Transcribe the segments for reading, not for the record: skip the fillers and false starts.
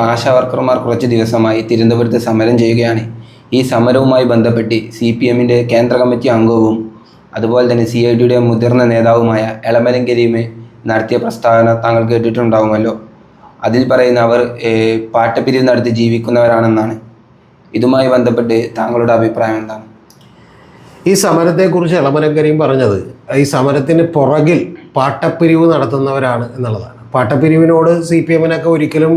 ആശാ വർക്കർമാർ കുറച്ച് ദിവസമായി തിരുവനന്തപുരത്ത് സമരം ചെയ്യുകയാണ്. ഈ സമരവുമായി ബന്ധപ്പെട്ട് CPM-ൻ്റെ കേന്ദ്ര കമ്മിറ്റി അംഗവും അതുപോലെ തന്നെ CID-യുടെ മുതിർന്ന നേതാവുമായ എളമരം കരീം നടത്തിയ പ്രസ്താവന താങ്കൾ കേട്ടിട്ടുണ്ടാവുമല്ലോ. അതിൽ പറയുന്ന അവർ പാട്ടപ്പിരിവ് നടത്തി ജീവിക്കുന്നവരാണെന്നാണ്. ഇതുമായി ബന്ധപ്പെട്ട് താങ്കളുടെ അഭിപ്രായം എന്താണ്? ഈ സമരത്തെക്കുറിച്ച് എളമരം കരീം പറഞ്ഞത് ഈ സമരത്തിന് പുറകിൽ പാട്ടപ്പിരിവ് നടത്തുന്നവരാണ് എന്നുള്ളതാണ്. പാട്ടപ്പിരിവിനോട് CPM-നൊക്കെ ഒരിക്കലും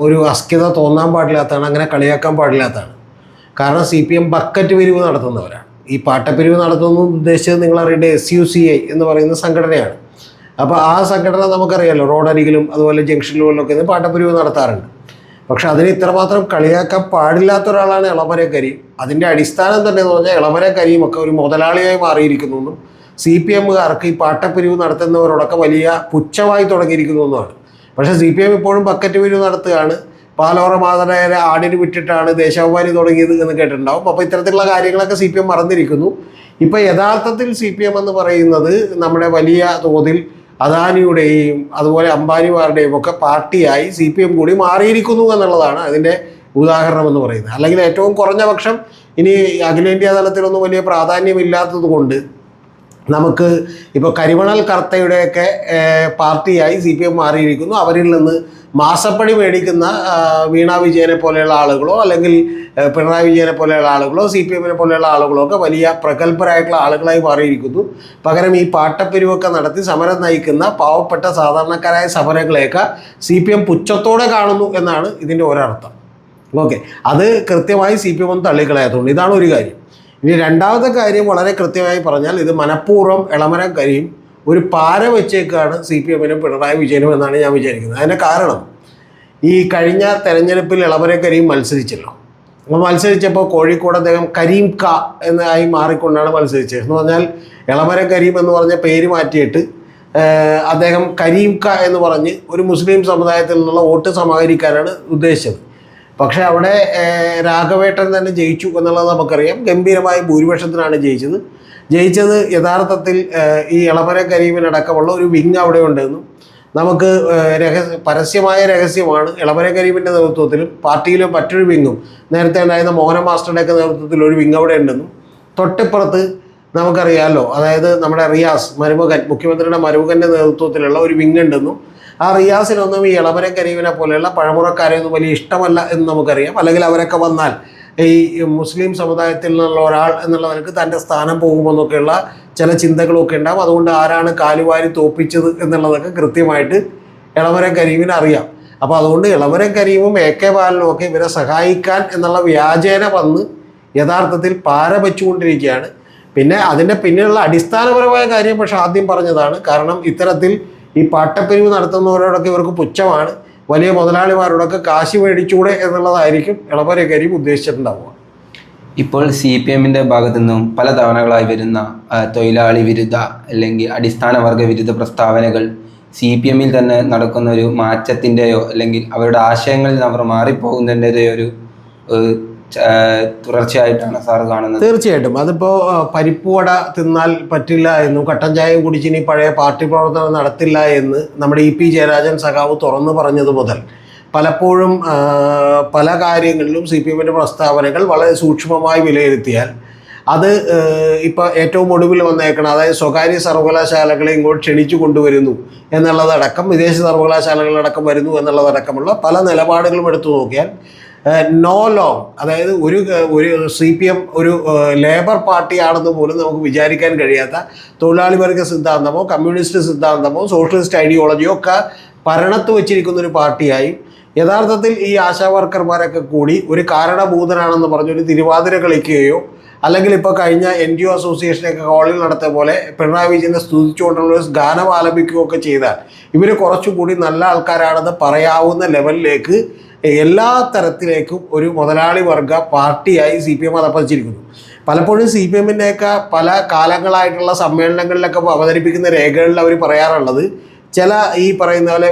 ഒരു അസ്കിത തോന്നാൻ പാടില്ലാത്തതാണ്, അങ്ങനെ കളിയാക്കാൻ പാടില്ലാത്തതാണ്. കാരണം CPM ബക്കറ്റ് പിരിവ് നടത്തുന്നവരാണ്. ഈ പാട്ടപ്പിരിവ് നടത്തുന്ന ഉദ്ദേശിച്ചത് നിങ്ങളറിയേണ്ട SUCI എന്ന് പറയുന്ന സംഘടനയാണ്. അപ്പോൾ ആ സംഘടന നമുക്കറിയാമല്ലോ, റോഡരികിലും അതുപോലെ ജംഗ്ഷനുകളിലൊക്കെ ഇത് പാട്ടപ്പിരിവ് നടത്താറുണ്ട്. പക്ഷെ അതിന് ഇത്രമാത്രം കളിയാക്കാൻ പാടില്ലാത്ത ഒരാളാണ് എളമരം കരീം. അതിൻ്റെ അടിസ്ഥാനം തന്നെ എന്ന് പറഞ്ഞാൽ എളമരം കരീമൊക്കെ ഒരു മുതലാളിയായി മാറിയിരിക്കുന്നു. CPM-കാർക്ക് ഈ പാട്ടപ്പിരിവ് നടത്തുന്നവരോടൊക്കെ വലിയ പുച്ഛമായി തുടങ്ങിയിരിക്കുന്നു എന്നാണ്. പക്ഷേ CPM ഇപ്പോഴും ബക്കറ്റ് പിരിവ് നടത്തുകയാണ്. പാലോറ മാതൃകയെ ആടിന് വിട്ടിട്ടാണ് ദേശാഭിമാനി തുടങ്ങിയത് എന്ന് കേട്ടിട്ടുണ്ടാവും. അപ്പോൾ ഇത്തരത്തിലുള്ള കാര്യങ്ങളൊക്കെ CPM മറന്നിരിക്കുന്നു. ഇപ്പോൾ യഥാർത്ഥത്തിൽ CPM എന്ന് പറയുന്നത് നമ്മുടെ വലിയ തോതിൽ അദാനിയുടെയും അതുപോലെ അംബാനിമാരുടെയും ഒക്കെ പാർട്ടിയായി CPM കൂടി മാറിയിരിക്കുന്നു എന്നുള്ളതാണ് അതിൻ്റെ ഉദാഹരണം എന്ന് പറയുന്നത്. അല്ലെങ്കിൽ ഏറ്റവും കുറഞ്ഞ പക്ഷം ഇനി അഖിലേന്ത്യാ തലത്തിലൊന്നും വലിയ പ്രാധാന്യമില്ലാത്തത് കൊണ്ട് നമുക്ക് ഇപ്പോൾ കരിമണൽ കർത്തയുടെയൊക്കെ പാർട്ടിയായി CPM മാറിയിരിക്കുന്നു. അവരിൽ നിന്ന് മാസപ്പടി മേടിക്കുന്ന വീണ വിജയനെ പോലെയുള്ള ആളുകളോ അല്ലെങ്കിൽ പിണറായി വിജയനെ പോലെയുള്ള ആളുകളോ CPM-നെ പോലെയുള്ള ആളുകളോ ഒക്കെ വലിയ പ്രഗത്ഭരായിട്ടുള്ള ആളുകളായി മാറിയിരിക്കുന്നു. പകരം ഈ പാട്ടപ്പിരിവൊക്കെ നടത്തി സമരം നയിക്കുന്ന പാവപ്പെട്ട സാധാരണക്കാരായ സമരങ്ങളെയൊക്കെ CPM പുച്ഛത്തോടെ കാണുന്നു എന്നാണ് ഇതിൻ്റെ ഒരർത്ഥം. ഓക്കെ, അത് കൃത്യമായി CPM ഒന്ന് തള്ളിക്കളയാത്തതുകൊണ്ട് ഇതാണ് ഒരു കാര്യം. ഇനി രണ്ടാമത്തെ കാര്യം വളരെ കൃത്യമായി പറഞ്ഞാൽ ഇത് മനഃപൂർവ്വം എളമരം കരീം ഒരു പാര വെച്ചേക്കാണ് CPM-നും പിണറായി വിജയനും എന്നാണ് ഞാൻ വിചാരിക്കുന്നത്. അതിൻ്റെ കാരണം ഈ കഴിഞ്ഞ തെരഞ്ഞെടുപ്പിൽ എളമരം കരീം മത്സരിച്ചല്ലോ. അപ്പോൾ മത്സരിച്ചപ്പോൾ കോഴിക്കോട് അദ്ദേഹം കരീം ക എന്നായി മാറിക്കൊണ്ടാണ് മത്സരിച്ചത്. എന്ന് പറഞ്ഞാൽ എളമരം കരീം എന്ന് പറഞ്ഞ പേര് മാറ്റിയിട്ട് അദ്ദേഹം കരീം ക എന്ന് പറഞ്ഞ് ഒരു മുസ്ലിം സമുദായത്തിൽ നിന്നുള്ള വോട്ട് സമാഹരിക്കാനാണ് ഉദ്ദേശിച്ചത്. പക്ഷേ അവിടെ രാഘവേട്ടൻ തന്നെ ജയിച്ചു എന്നുള്ളത് നമുക്കറിയാം. ഗംഭീരമായ ഭൂരിപക്ഷത്തിനാണ് ജയിച്ചത്. യഥാർത്ഥത്തിൽ ഈ എളമരം കരീമിനടക്കമുള്ള ഒരു വിങ് അവിടെ ഉണ്ടെന്നും നമുക്ക് പരസ്യമായ രഹസ്യമാണ്. എളമരം കരീമിൻ്റെ നേതൃത്വത്തിലും പാർട്ടിയിലും മറ്റൊരു വിങ്ങും നേരത്തെ ഉണ്ടായിരുന്ന മോഹന മാസ്റ്ററുടെയൊക്കെ നേതൃത്വത്തിൽ ഒരു വിങ് അവിടെ ഉണ്ടെന്നും തൊട്ടിപ്പുറത്ത് നമുക്കറിയാമല്ലോ, അതായത് നമ്മുടെ റിയാസ് മരുമകൻ, മുഖ്യമന്ത്രിയുടെ മരുമകൻ്റെ നേതൃത്വത്തിലുള്ള ഒരു വിങ് ഉണ്ടെന്നും ആ റിയാസിനൊന്നും ഈ എളമരം കരീമിനെ പോലെയുള്ള പഴമുറക്കാരെയൊന്നും വലിയ ഇഷ്ടമല്ല എന്ന് നമുക്കറിയാം. അല്ലെങ്കിൽ അവരൊക്കെ വന്നാൽ ഈ മുസ്ലിം സമുദായത്തിൽ നിന്നുള്ള ഒരാൾ എന്നുള്ളവർക്ക് തൻ്റെ സ്ഥാനം പോകുമെന്നൊക്കെയുള്ള ചില ചിന്തകളൊക്കെ ഉണ്ടാകും. അതുകൊണ്ട് ആരാണ് കാലുവാരി തോപ്പിച്ചത് എന്നുള്ളതൊക്കെ കൃത്യമായിട്ട് എളമരം കരീമിന് അറിയാം. അപ്പോൾ അതുകൊണ്ട് എളമരം കരീമും AK ബാലനും ഒക്കെ ഇവരെ സഹായിക്കാൻ എന്നുള്ള വ്യാജേന വന്ന് യഥാർത്ഥത്തിൽ പാര വെച്ചുകൊണ്ടിരിക്കുകയാണ്. പിന്നെ അതിൻ്റെ പിന്നിലുള്ള അടിസ്ഥാനപരമായ കാര്യം പക്ഷേ ആദ്യം പറഞ്ഞതാണ്. കാരണം ഇത്തരത്തിൽ ഈ പാട്ടപ്പിരിവ് നടത്തുന്നവരോടൊക്കെ ഇവർക്ക് പുച്ഛമാണ്. വലിയ മുതലാളിമാരോടൊക്കെ കാശ് മേടിച്ചൂടെ എന്നുള്ളതായിരിക്കും എളമരം കരീം ഉദ്ദേശിച്ചിട്ടുണ്ടാവുക. ഇപ്പോൾ CPM-ൻ്റെ ഭാഗത്തു നിന്നും പല തവണകളായി വരുന്ന തൊഴിലാളി വിരുദ്ധ അല്ലെങ്കിൽ അടിസ്ഥാന വർഗ വിരുദ്ധ പ്രസ്താവനകൾ CPM-ൽ തന്നെ നടക്കുന്ന ഒരു മാറ്റത്തിൻ്റെയോ അല്ലെങ്കിൽ അവരുടെ ആശയങ്ങളിൽ നിന്ന് അവർ മാറിപ്പോകുന്നതിൻ്റെയോ ഒരു തുടർച്ചയായിട്ടാണ് സാർ കാണുന്നത്. തീർച്ചയായിട്ടും അതിപ്പോൾ പരിപ്പുവട തിന്നാൽ പറ്റില്ല എന്നും കട്ടൻ ചായയും കുടിച്ചിനി പഴയ പാർട്ടി പ്രവർത്തനം നടത്തില്ല എന്ന് നമ്മുടെ EP ജയരാജൻ സഖാവ് തുറന്നു പറഞ്ഞത് മുതൽ പലപ്പോഴും പല കാര്യങ്ങളിലും CPM-ൻ്റെ പ്രസ്താവനകൾ വളരെ സൂക്ഷ്മമായി വിലയിരുത്തിയാൽ അത് ഇപ്പോൾ ഏറ്റവും ഒടുവിൽ വന്നേക്കണം, അതായത് സ്വകാര്യ സർവകലാശാലകളെ ഇങ്ങോട്ട് ക്ഷണിച്ചു കൊണ്ടുവരുന്നു എന്നുള്ളതടക്കം, വിദേശ സർവകലാശാലകളടക്കം വരുന്നു എന്നുള്ളതടക്കമുള്ള പല നിലപാടുകളും എടുത്തു നോക്കിയാൽ നോ ലോങ്, അതായത് ഒരു CPM ഒരു ലേബർ പാർട്ടിയാണെന്ന് പോലും നമുക്ക് വിചാരിക്കാൻ കഴിയാത്ത തൊഴിലാളി വർഗ സിദ്ധാന്തമോ കമ്മ്യൂണിസ്റ്റ് സിദ്ധാന്തമോ സോഷ്യലിസ്റ്റ് ഐഡിയോളജിയോ ഒക്കെ ഭരണത്ത് വെച്ചിരിക്കുന്ന ഒരു പാർട്ടിയായി യഥാർത്ഥത്തിൽ ഈ ആശാ വർക്കർമാരൊക്കെ കൂടി ഒരു കാരണഭൂതനാണെന്ന് പറഞ്ഞൊരു തിരുവാതിര കളിക്കുകയോ അല്ലെങ്കിൽ ഇപ്പോൾ കഴിഞ്ഞ NGO അസോസിയേഷനൊക്കെ കോളിൽ നടത്തിയ പോലെ പിണറായി വിജയനെ സ്തുതിച്ചുകൊണ്ടുള്ള ഗാനം ആലപിക്കുകയോ ഒക്കെ ചെയ്താൽ ഇവർ കുറച്ചുകൂടി നല്ല ആൾക്കാരാണെന്ന് പറയാവുന്ന ലെവലിലേക്ക് എല്ലാ തരത്തിലേക്കും ഒരു മുതലാളി വർഗ പാർട്ടിയായി CPM അതപ്പതിച്ചിരിക്കുന്നു. പലപ്പോഴും CPM-ൻ്റെയൊക്കെ പല കാലങ്ങളായിട്ടുള്ള സമ്മേളനങ്ങളിലൊക്കെ അവതരിപ്പിക്കുന്ന രേഖകളിൽ അവർ പറയാറുള്ളത് ചില ഈ പറയുന്ന പോലെ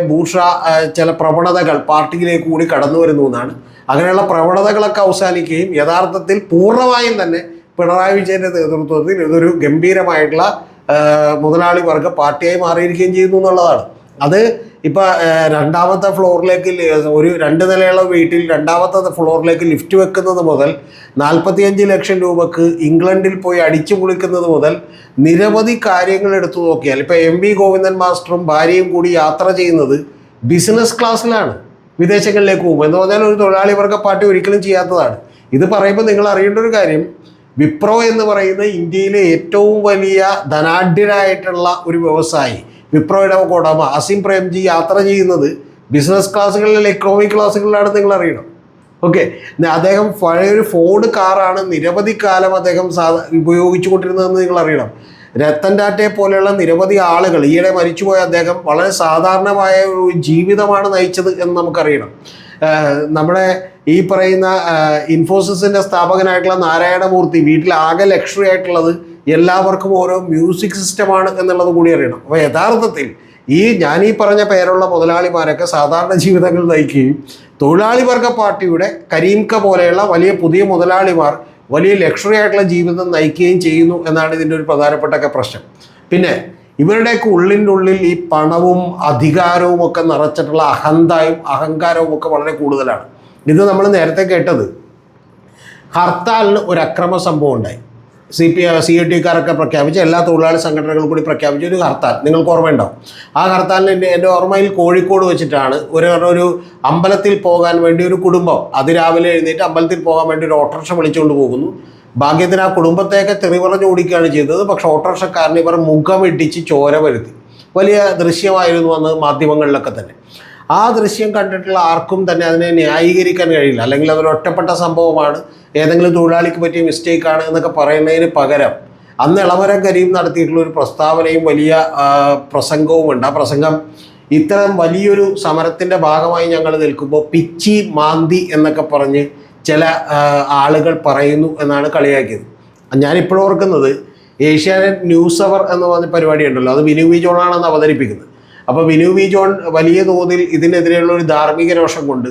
ചില പ്രവണതകൾ പാർട്ടിയിലേക്ക് കൂടി കടന്നു വരുന്നു എന്നാണ്. അങ്ങനെയുള്ള പ്രവണതകളൊക്കെ അവസാനിക്കുകയും യഥാർത്ഥത്തിൽ പൂർണ്ണമായും തന്നെ പിണറായി വിജയൻ്റെ നേതൃത്വത്തിൽ ഇതൊരു ഗംഭീരമായിട്ടുള്ള മുതലാളി വർഗ പാർട്ടിയായി മാറിയിരിക്കുകയും ചെയ്യുന്നു എന്നുള്ളതാണ്. അത് ഇപ്പോൾ രണ്ടാമത്തെ ഫ്ലോറിലേക്ക് ഒരു 2 നിലയുള്ള വീട്ടിൽ രണ്ടാമത്തെ ഫ്ലോറിലേക്ക് ലിഫ്റ്റ് വെക്കുന്നത് മുതൽ 45 ലക്ഷം രൂപക്ക് ഇംഗ്ലണ്ടിൽ പോയി അടിച്ചു പൊളിക്കുന്നത് മുതൽ നിരവധി കാര്യങ്ങൾ എടുത്തു നോക്കിയാൽ ഇപ്പോൾ എം വി ഗോവിന്ദൻ മാസ്റ്ററും ഭാര്യയും കൂടി യാത്ര ചെയ്യുന്നത് ബിസിനസ് ക്ലാസ്സിലാണ് വിദേശങ്ങളിലേക്ക് പോകും എന്ന് പറഞ്ഞാൽ ഒരു തൊഴിലാളി വർഗ പാർട്ടി ഒരിക്കലും ചെയ്യാത്തതാണ്. ഇത് പറയുമ്പോൾ നിങ്ങൾ അറിയേണ്ട ഒരു കാര്യം, വിപ്രോ എന്ന് പറയുന്ന ഇന്ത്യയിലെ ഏറ്റവും വലിയ ധനാഢ്യരായിട്ടുള്ള ഒരു വ്യവസായി, വിപ്രോയുടെ ഉടമ അസീം പ്രേംജി യാത്ര ചെയ്യുന്നത് ബിസിനസ് ക്ലാസ്സുകളിൽ എക്കണോമിക് ക്ലാസ്സുകളിലാണ് നിങ്ങൾ അറിയണം. ഓക്കെ, അദ്ദേഹം പഴയൊരു ഫോർഡ് കാറാണ് നിരവധി കാലം അദ്ദേഹം ഉപയോഗിച്ചു കൊണ്ടിരുന്നതെന്ന് നിങ്ങൾ അറിയണം. രത്തൻ ടാറ്റയെ പോലെയുള്ള നിരവധി ആളുകൾ, ഈയിടെ മരിച്ചുപോയ അദ്ദേഹം വളരെ സാധാരണമായ ഒരു ജീവിതമാണ് നയിച്ചത് എന്ന് നമുക്കറിയണം. നമ്മുടെ ഈ പറയുന്ന ഇൻഫോസിസിൻ്റെ സ്ഥാപകനായിട്ടുള്ള നാരായണമൂർത്തി വീട്ടിൽ ആകെ ലക്ഷറി ആയിട്ടുള്ളത് എല്ലാവർക്കും ഓരോ മ്യൂസിക് സിസ്റ്റമാണ് എന്നുള്ളത് കൂടി അറിയണം. അപ്പോൾ യഥാർത്ഥത്തിൽ ഞാൻ ഈ പറഞ്ഞ പേരുള്ള മുതലാളിമാരൊക്കെ സാധാരണ ജീവിതങ്ങൾ നയിക്കുകയും തൊഴിലാളി വർഗ പാർട്ടിയുടെ കരീംക പോലെയുള്ള വലിയ പുതിയ മുതലാളിമാർ വലിയ ലക്ഷറി ആയിട്ടുള്ള ജീവിതം നയിക്കുകയും ചെയ്യുന്നു എന്നാണ് ഇതിൻ്റെ ഒരു പ്രധാനപ്പെട്ട പ്രശ്നം. പിന്നെ ഇവരുടെയൊക്കെ ഉള്ളിൽ ഈ പണവും അധികാരവും ഒക്കെ നിറച്ചിട്ടുള്ള അഹങ്കാരവും ഒക്കെ വളരെ കൂടുതലാണ്. ഇത് നമ്മൾ നേരത്തെ കേട്ടത്, ഹർത്താലിന് ഒരു അക്രമ സംഭവം ഉണ്ടായി. CIT-കാരൊക്കെ പ്രഖ്യാപിച്ച എല്ലാ തൊഴിലാളി സംഘടനകളും കൂടി പ്രഖ്യാപിച്ച ഒരു ഹർത്താൽ നിങ്ങൾക്ക് ഓർമ്മയുണ്ടാവും. ആ ഹർത്താലിന് എൻ്റെ ഓർമ്മയിൽ കോഴിക്കോട് വെച്ചിട്ടാണ് ഒരു അമ്പലത്തിൽ പോകാൻ വേണ്ടി ഒരു കുടുംബം അതിരാവിലെ എഴുന്നേറ്റ് അമ്പലത്തിൽ പോകാൻ വേണ്ടി ഒരു ഓട്ടോറിക്ഷ വിളിച്ചുകൊണ്ട് പോകുന്നു. ഭാഗ്യത്തിന് ആ കുടുംബത്തെയൊക്കെ തെറി പറഞ്ഞ് ഓടിക്കുകയാണ് ചെയ്തത്. പക്ഷേ ഓട്ടോറിക്ഷക്കാരന് ഇവർ മുഖമിടിച്ച് ചോര വരുത്തി. വലിയ ദൃശ്യമായിരുന്നു അന്ന് മാധ്യമങ്ങളിലൊക്കെ തന്നെ. ആ ദൃശ്യം കണ്ടിട്ടുള്ള ആർക്കും തന്നെ അതിനെ ന്യായീകരിക്കാൻ കഴിയില്ല, അല്ലെങ്കിൽ അതൊരു ഒറ്റപ്പെട്ട സംഭവമാണ്, ഏതെങ്കിലും തൊഴിലാളിക്ക് പറ്റിയ മിസ്റ്റേക്കാണ് എന്നൊക്കെ പറയുന്നതിന് പകരം അന്ന് എളമരം കരീം നടത്തിയിട്ടുള്ള ഒരു പ്രസ്താവനയും വലിയ പ്രസംഗവുമുണ്ട്. ആ പ്രസംഗം ഇത്തരം വലിയൊരു സമരത്തിൻ്റെ ഭാഗമായി ഞങ്ങൾ നിൽക്കുമ്പോൾ പിച്ചി മാന്തി എന്നൊക്കെ പറഞ്ഞ് ചില ആളുകൾ പറയുന്നു എന്നാണ് കളിയാക്കിയത്. ഞാനിപ്പോഴും ഓർക്കുന്നത്, ഏഷ്യാനെറ്റ് ന്യൂസ് അവർ എന്ന് പറഞ്ഞ പരിപാടി ഉണ്ടല്ലോ, അത് വിനു വി ജോണാണെന്ന് അവതരിപ്പിക്കുന്നത്. അപ്പോൾ വിനു വി ജോൺ വലിയ തോതിൽ ഇതിനെതിരെയുള്ള ഒരു ധാർമ്മിക രോഷം കൊണ്ട്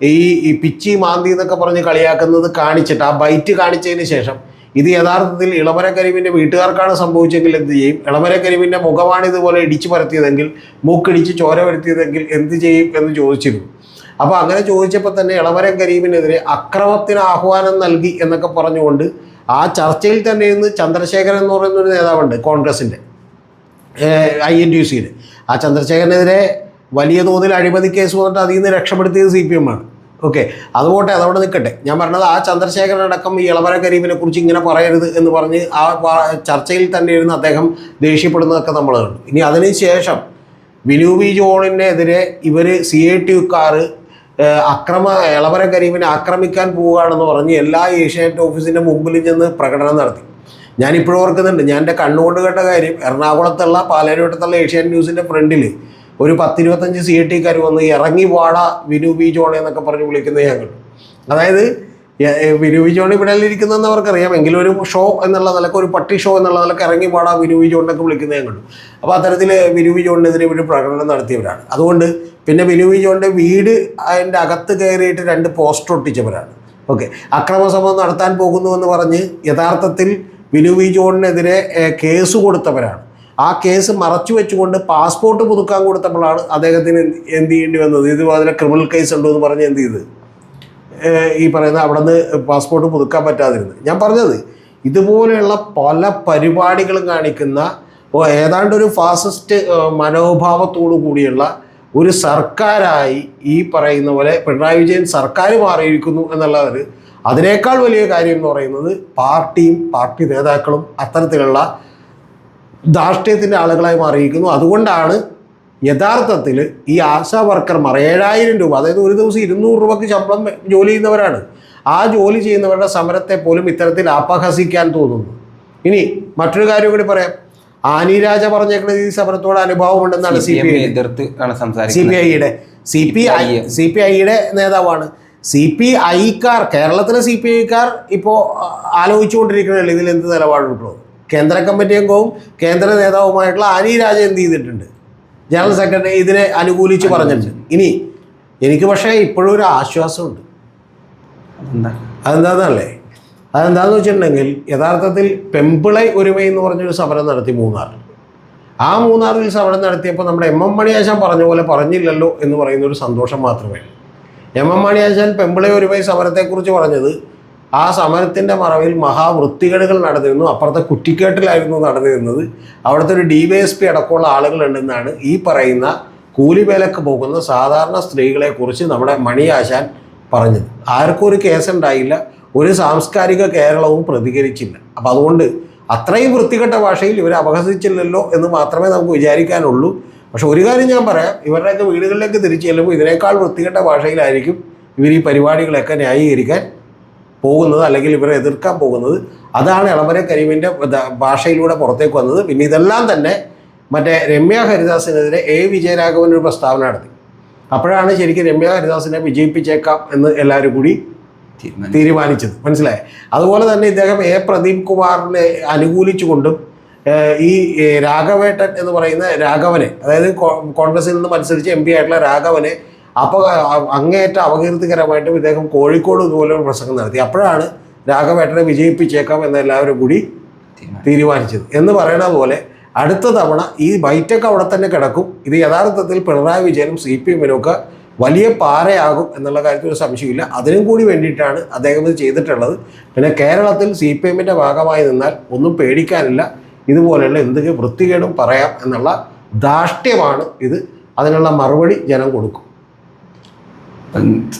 ഈ പിച്ചി മാന്തി എന്നൊക്കെ പറഞ്ഞ് കളിയാക്കുന്നത് കാണിച്ചിട്ട്, ആ ബൈറ്റ് കാണിച്ചതിന് ശേഷം ഇത് യഥാർത്ഥത്തിൽ ഇളമരം കരീമിൻ്റെ വീട്ടുകാർക്കാണ് സംഭവിച്ചെങ്കിൽ എന്ത് ചെയ്യും, ഇളമരം കരീമിൻ്റെ മുഖമാണ് ഇതുപോലെ ഇടിച്ചു പരത്തിയതെങ്കിൽ, മൂക്കിടിച്ച് ചോര വരുത്തിയതെങ്കിൽ എന്ത് ചെയ്യും എന്ന് ചോദിച്ചിരുന്നു. അപ്പോൾ അങ്ങനെ ചോദിച്ചപ്പോൾ തന്നെ ഇളമരം കരീമിനെതിരെ അക്രമത്തിന് ആഹ്വാനം നൽകി എന്നൊക്കെ പറഞ്ഞുകൊണ്ട് ആ ചർച്ചയിൽ തന്നെ ഇന്ന് ചന്ദ്രശേഖരൻ എന്ന് പറയുന്നൊരു നേതാവുണ്ട് കോൺഗ്രസിൻ്റെ, INTUC-യുടെ. ആ ചന്ദ്രശേഖരനെതിരെ വലിയ തോതിൽ അഴിമതി കേസ് വന്നിട്ട് അതിൽ നിന്ന് രക്ഷപ്പെടുത്തിയത് CPM ആണ്. ഓക്കെ, അതുപോട്ടെ, അതവിടെ നിൽക്കട്ടെ. ഞാൻ പറഞ്ഞത് ആ ചന്ദ്രശേഖരനടക്കം ഈ ഇളമരം കരീമിനെ കുറിച്ച് ഇങ്ങനെ പറയരുത് എന്ന് പറഞ്ഞ് ആ ചർച്ചയിൽ തന്നെ ഇരുന്ന് അദ്ദേഹം ദേഷ്യപ്പെടുന്നതൊക്കെ നമ്മൾ കണ്ടു. ഇനി അതിന് ശേഷം വിനു വി ജോണിനെതിരെ ഇവർ CIT-കാർ ഇളമരം കരീമിനെ ആക്രമിക്കാൻ പോവുകയാണെന്ന് പറഞ്ഞ് എല്ലാ ഏഷ്യാനെറ്റ് ഓഫീസിൻ്റെ മുമ്പിൽ ചെന്ന് പ്രകടനം നടത്തി. ഞാനിപ്പോഴും ഓർക്കുന്നുണ്ട്, ഞാൻ എൻ്റെ കണ്ണുകൊണ്ട് കേട്ട കാര്യം, എറണാകുളത്തുള്ള പാലാരിവട്ടത്തുള്ള ഏഷ്യാനെറ്റ് ന്യൂസിൻ്റെ ഫ്രണ്ടിൽ ഒരു 10-25 CIT-കാർ വന്ന് ഇറങ്ങി വാട വിനു വി ജോൺ എന്നൊക്കെ പറഞ്ഞ് വിളിക്കുന്നത് ഞാൻ കണ്ടു. അതായത് വിനു വി ജോൺ ഇവിടെ ഇരിക്കുന്നതെന്ന് അവർക്കറിയാം, എങ്കിലും ഒരു ഷോ എന്നുള്ള നിലക്ക്, ഒരു പട്ടി ഷോ എന്നുള്ള നിലക്ക് ഇറങ്ങി വാട വിനു വി ജോണിനൊക്കെ വിളിക്കുന്നത് ഞാൻ കണ്ടു. അപ്പോൾ അത്തരത്തിൽ വിനു വി ജോണിനെതിരെ ഇവർ പ്രകടനം നടത്തിയവരാണ്. അതുകൊണ്ട് പിന്നെ വിനു വി ജോണിൻ്റെ വീട് അതിൻ്റെ അകത്ത് കയറിയിട്ട് 2 പോസ്റ്റർ ഒട്ടിച്ചവരാണ്. ഓക്കെ, അക്രമ സംഭവം നടത്താൻ പോകുന്നുവെന്ന് പറഞ്ഞ് യഥാർത്ഥത്തിൽ വിനു വി ജോണിനെതിരെ കേസ് കൊടുത്തവരാണ്. ആ കേസ് മറച്ചു വെച്ചുകൊണ്ട് പാസ്പോർട്ട് പുതുക്കാൻ കൊടുത്തപ്പോഴാണ് അദ്ദേഹത്തിന് എന്ത് ചെയ്യേണ്ടി വന്നത്, ഇതുപോലെ ക്രിമിനൽ കേസ് ഉണ്ടോ എന്ന് പറഞ്ഞ് എന്ത് ചെയ്ത് ഈ പറയുന്ന അവിടെ നിന്ന് പാസ്പോർട്ട് പുതുക്കാൻ പറ്റാതിരുന്നത്. ഞാൻ പറഞ്ഞത്, ഇതുപോലെയുള്ള പല പരിപാടികളും കാണിക്കുന്ന ഏതാണ്ട് ഒരു ഫാസിസ്റ്റ് മനോഭാവത്തോടു കൂടിയുള്ള ഒരു സർക്കാരായി ഈ പറയുന്ന പോലെ പിണറായി വിജയൻ സർക്കാർ മാറിയിരിക്കുന്നു എന്നുള്ളത്. അതിനേക്കാൾ വലിയ കാര്യം എന്ന് പറയുന്നത് പാർട്ടിയും പാർട്ടി നേതാക്കളും അത്തരത്തിലുള്ള ധാർഷ്ട്യത്തിൻ്റെ ആളുകളായി മാറിയിരിക്കുന്നു. അതുകൊണ്ടാണ് യഥാർത്ഥത്തിൽ ഈ ആശാ വർക്കർമാർ 7000 രൂപ, അതായത് ഒരു ദിവസം 200 രൂപയ്ക്ക് ശമ്പളം ജോലി ചെയ്യുന്നവരാണ്. ആ ജോലി ചെയ്യുന്നവരുടെ സമരത്തെ പോലും ഇത്തരത്തിൽ അപഹസിക്കാൻ തോന്നുന്നു. ഇനി മറ്റൊരു കാര്യം കൂടി പറയാം. ആനി രാജ പറഞ്ഞേക്കുന്നത് ഈ സമരത്തോട് അനുഭവമുണ്ടെന്നാണ് CPIയുടെ നേതാവാണ്. CPIക്കാർ, കേരളത്തിലെ CPIക്കാർ ഇപ്പോൾ ആലോചിച്ചുകൊണ്ടിരിക്കണല്ലോ ഇതിലെന്ത് നിലപാടെടുക്കുന്നത്. കേന്ദ്ര കമ്മിറ്റി അംഗവും കേന്ദ്ര നേതാവുമായിട്ടുള്ള ആനി രാജ എന്ത് ചെയ്തിട്ടുണ്ട്, ജനറൽ സെക്രട്ടറി ഇതിനെ അനുകൂലിച്ച് പറഞ്ഞിട്ടുണ്ട്. ഇനി എനിക്ക് പക്ഷേ ഇപ്പോഴും ഒരു ആശ്വാസമുണ്ട്. അതെന്താണെന്നല്ലേ, അതെന്താണെന്ന് വെച്ചിട്ടുണ്ടെങ്കിൽ യഥാർത്ഥത്തിൽ പെമ്പിളൈ ഒരുമ എന്ന് പറഞ്ഞൊരു സമരം നടത്തി മൂന്നാർ. ആ മൂന്നാറിൽ സമരം നടത്തിയപ്പോൾ നമ്മുടെ എം എം മണിയാശാൻ പറഞ്ഞ പോലെ പറഞ്ഞില്ലല്ലോ എന്ന് പറയുന്ന ഒരു സന്തോഷം മാത്രമേ. എം എം മണിയാശാൻ പെമ്പിളയൂരുമായി സമരത്തെക്കുറിച്ച് പറഞ്ഞത് ആ സമരത്തിൻ്റെ മറവിൽ മഹാവൃത്തികേടുകൾ നടന്നിരുന്നു, അപ്പുറത്തെ കുറ്റിക്കേട്ടിലായിരുന്നു നടന്നിരുന്നത്, അവിടുത്തെ ഒരു DYSP അടക്കമുള്ള ആളുകളുണ്ടെന്നാണ് ഈ പറയുന്ന കൂലിവേലക്ക് പോകുന്ന സാധാരണ സ്ത്രീകളെക്കുറിച്ച് നമ്മുടെ മണിയാശാൻ പറഞ്ഞത്. ആർക്കും ഒരു കേസുണ്ടായില്ല, ഒരു സാംസ്കാരിക കേരളവും പ്രതികരിച്ചില്ല. അപ്പം അതുകൊണ്ട് അത്രയും വൃത്തികെട്ട ഭാഷയിൽ ഇവരെ അപഹസിച്ചില്ലല്ലോ എന്ന് മാത്രമേ നമുക്ക് വിചാരിക്കാനുള്ളൂ. പക്ഷെ ഒരു കാര്യം ഞാൻ പറയാം, ഇവരുടെയൊക്കെ വീടുകളിലേക്ക് തിരിച്ചു ചെല്ലുമ്പോൾ ഇതിനേക്കാൾ വൃത്തികെട്ട ഭാഷയിലായിരിക്കും ഇവർ ഈ പരിപാടികളൊക്കെ ന്യായീകരിക്കാൻ പോകുന്നത്, അല്ലെങ്കിൽ ഇവരെ എതിർക്കാൻ പോകുന്നത്. അതാണ് എളമരം കരീമിൻ്റെ ഭാഷയിലൂടെ പുറത്തേക്ക് വന്നത്. പിന്നെ ഇതെല്ലാം തന്നെ മറ്റേ രമ്യ ഹരിദാസിനെതിരെ വിജയരാഘവൻ ഒരു പ്രസ്താവന നടത്തി. അപ്പോഴാണ് ശരിക്കും രമ്യ ഹരിദാസിനെ വിജയിപ്പിച്ചേക്കാം എന്ന് എല്ലാവരും കൂടി തീരുമാനിച്ചത്, മനസ്സിലായി. അതുപോലെ തന്നെ ഇദ്ദേഹം പ്രദീപ് കുമാറിനെ അനുകൂലിച്ചുകൊണ്ടും ഈ രാഘവേട്ടൻ എന്ന് പറയുന്ന രാഘവനെ, അതായത് കോൺഗ്രസിൽ നിന്ന് മത്സരിച്ച് MP ആയിട്ടുള്ള രാഘവനെ അങ്ങേയറ്റം അപകീർത്തികരമായിട്ടും ഇദ്ദേഹം കോഴിക്കോട് ഇതുപോലെ ഒരു പ്രസംഗം നടത്തി. അപ്പോഴാണ് രാഘവേട്ടനെ വിജയിപ്പിച്ചേക്കാം എന്ന് എല്ലാവരും കൂടി തീരുമാനിച്ചത്. എന്ന് പറയുന്ന പോലെ അടുത്ത തവണ ഈ ബൈറ്റൊക്കെ അവിടെ തന്നെ കിടക്കും. ഇത് യഥാർത്ഥത്തിൽ പിണറായി വിജയനും CPM-നും ഒക്കെ വലിയ പാരയാകും എന്നുള്ള കാര്യത്തിൽ ഒരു സംശയമില്ല. അതിനും കൂടി വേണ്ടിയിട്ടാണ് അദ്ദേഹം ഇത് ചെയ്തിട്ടുള്ളത്. പിന്നെ കേരളത്തിൽ CPM-ൻ്റെ ഭാഗമായി നിന്നാൽ ഒന്നും പേടിക്കാനില്ല, ഇതുപോലെയുള്ള എന്തൊക്കെ വൃത്തികേടും പറയാം എന്നുള്ള ധാർഷ്ട്യമാണ് ഇത്. അതിനുള്ള മറുപടി ജനം കൊടുക്കും.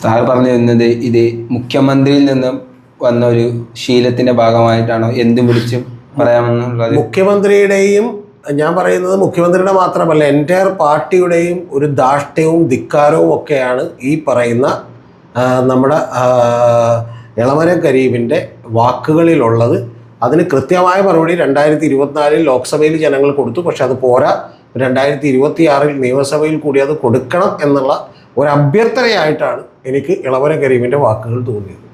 സാർ പറഞ്ഞു വരുന്നത് ഇത് മുഖ്യമന്ത്രിയിൽ നിന്നും വന്ന ഒരു ശീലത്തിൻ്റെ ഭാഗമായിട്ടാണോ എന്തും വിളിച്ചും പറയാമെന്നുള്ളത്? മുഖ്യമന്ത്രിയുടെയും, ഞാൻ പറയുന്നത് മുഖ്യമന്ത്രിയുടെ മാത്രമല്ല, എൻറ്റയർ പാർട്ടിയുടെയും ഒരു ധാർഷ്ട്യവും ധിക്കാരവും ഒക്കെയാണ് ഈ പറയുന്ന നമ്മുടെ എളമരം കരീമിൻ്റെ വാക്കുകളിലുള്ളത്. അതിന് കൃത്യമായ മറുപടി 2024 ലോക്സഭയിൽ ജനങ്ങൾ കൊടുത്തു. പക്ഷെ അത് പോരാ, 2026 നിയമസഭയിൽ കൂടി അത് കൊടുക്കണം എന്നുള്ള ഒരു അഭ്യർത്ഥനയായിട്ടാണ് എനിക്ക് എളമരം കരീമിൻ്റെ വാക്കുകൾ തോന്നിയത്.